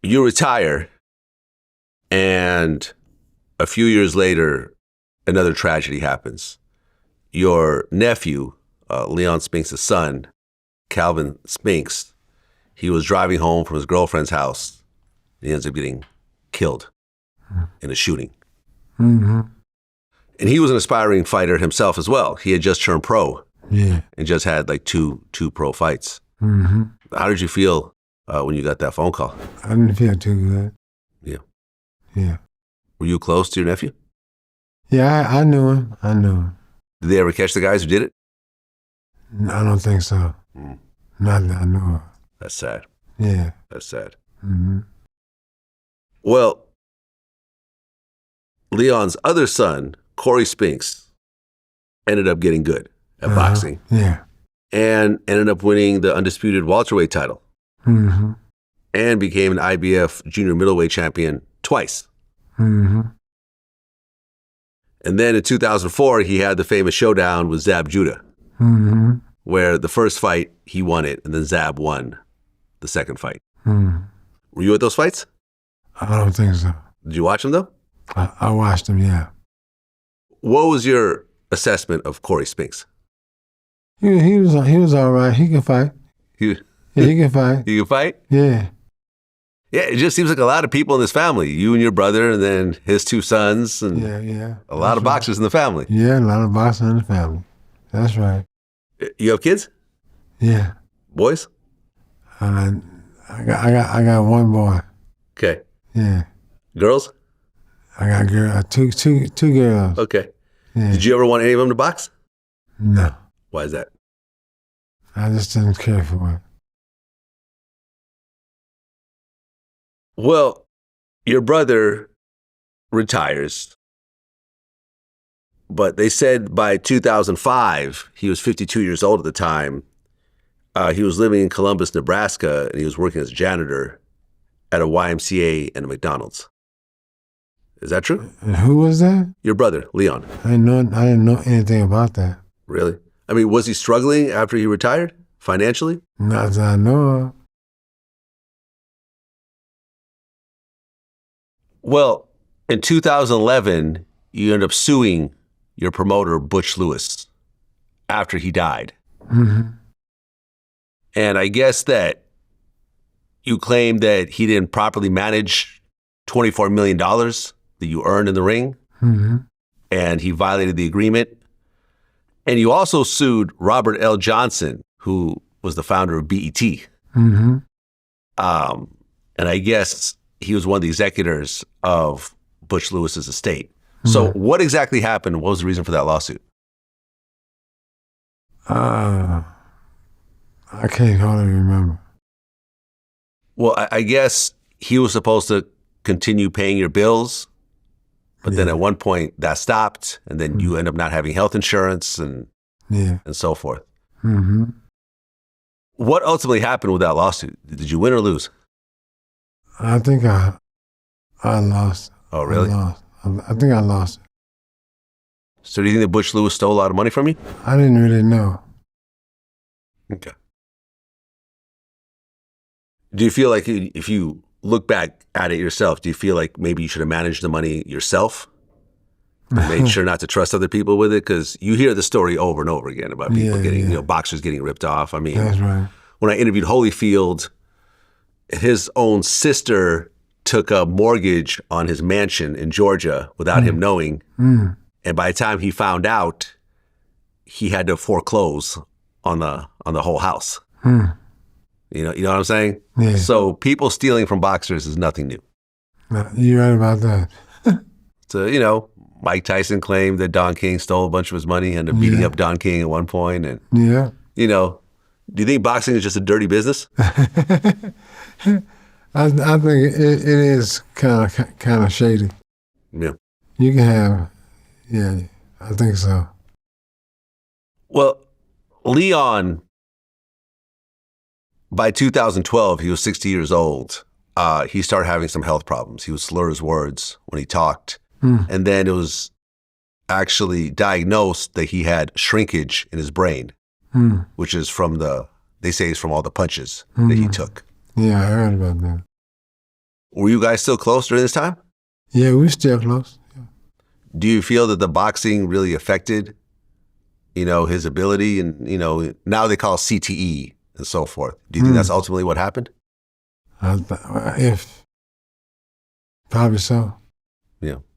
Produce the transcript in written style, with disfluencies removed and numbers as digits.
You retire, and a few years later, another tragedy happens. Your nephew, Leon Spinks' son, Calvin Spinks, he was driving home from his girlfriend's house. He ends up getting killed in a shooting. Mm-hmm. And he was an aspiring fighter himself as well. He had just turned pro. Yeah. And just had like two pro fights. Mm-hmm. How did you feel when you got that phone call? I didn't feel too good. Yeah. Yeah. Were you close to your nephew? Yeah, I knew him. I knew him. Did they ever catch the guys who did it? I don't think so. Not that I know of. That's sad. Yeah. That's sad. Mm-hmm. Well, Leon's other son, Corey Spinks, ended up getting good at boxing. Yeah. And ended up winning the undisputed welterweight title. Mm-hmm. And became an IBF junior middleweight champion twice. Mm-hmm. And then in 2004, he had the famous showdown with Zab Judah, where the first fight, he won it, and then Zab won the second fight. Were you at those fights? I don't think so. Did you watch them, though? I watched them, yeah. What was your assessment of Corey Spinks? He was all right. He can fight. He can fight. He can fight? Yeah. Yeah, it just seems like a lot of people in this family. You and your brother, and then his two sons, and yeah. a lot of boxers in the family. Yeah, a lot of boxers in the family. That's right. You have kids? Yeah. Boys? I got one boy. Okay. Yeah. Girls? I got two girls. Okay. Yeah. Did you ever want any of them to box? No. Why is that? I just didn't care for it. Well, your brother retires, but they said by 2005, he was 52 years old at the time. He was living in Columbus, Nebraska, and he was working as a janitor at a YMCA and a McDonald's. Is that true? And who was that? Your brother, Leon. I didn't know anything about that. Really? I mean, was he struggling after he retired financially? Not that I know of. Well, in 2011, you ended up suing your promoter, Butch Lewis, after he died. Mm-hmm. And I guess that you claimed that he didn't properly manage $24 million that you earned in the ring, and he violated the agreement. And you also sued Robert L. Johnson, who was the founder of BET. And I guess he was one of the executors of Butch Lewis's estate. So what exactly happened? What was the reason for that lawsuit? I can't hardly remember. Well, I guess he was supposed to continue paying your bills, but then at one point that stopped, and then you end up not having health insurance and so forth. What ultimately happened with that lawsuit? Did you win or lose? I think I lost. Oh, really? I think I lost. So do you think that Butch Lewis stole a lot of money from you? I didn't really know. Okay. Do you feel like if you look back at it yourself, do you feel like maybe you should have managed the money yourself and made sure not to trust other people with it? Because you hear the story over and over again about people getting, boxers getting ripped off. I mean, that's right. When I interviewed Holyfield, his own sister took a mortgage on his mansion in Georgia without him knowing. And by the time he found out, he had to foreclose on the whole house. You know what I'm saying? Yeah. So people stealing from boxers is nothing new. You're right about that. So, Mike Tyson claimed that Don King stole a bunch of his money and ended up beating up Don King at one point. And, do you think boxing is just a dirty business? I think it is kind of shady. Yeah. You can have, I think so. Well, Leon, by 2012, he was 60 years old. He started having some health problems. He would slur his words when he talked. And then it was actually diagnosed that he had shrinkage in his brain, which is they say it's from all the punches that he took. Yeah, I heard about that. Were you guys still close during this time? Yeah, we still close. Yeah. Do you feel that the boxing really affected, his ability and, now they call it CTE and so forth. Do you think that's ultimately what happened? If probably so. Yeah.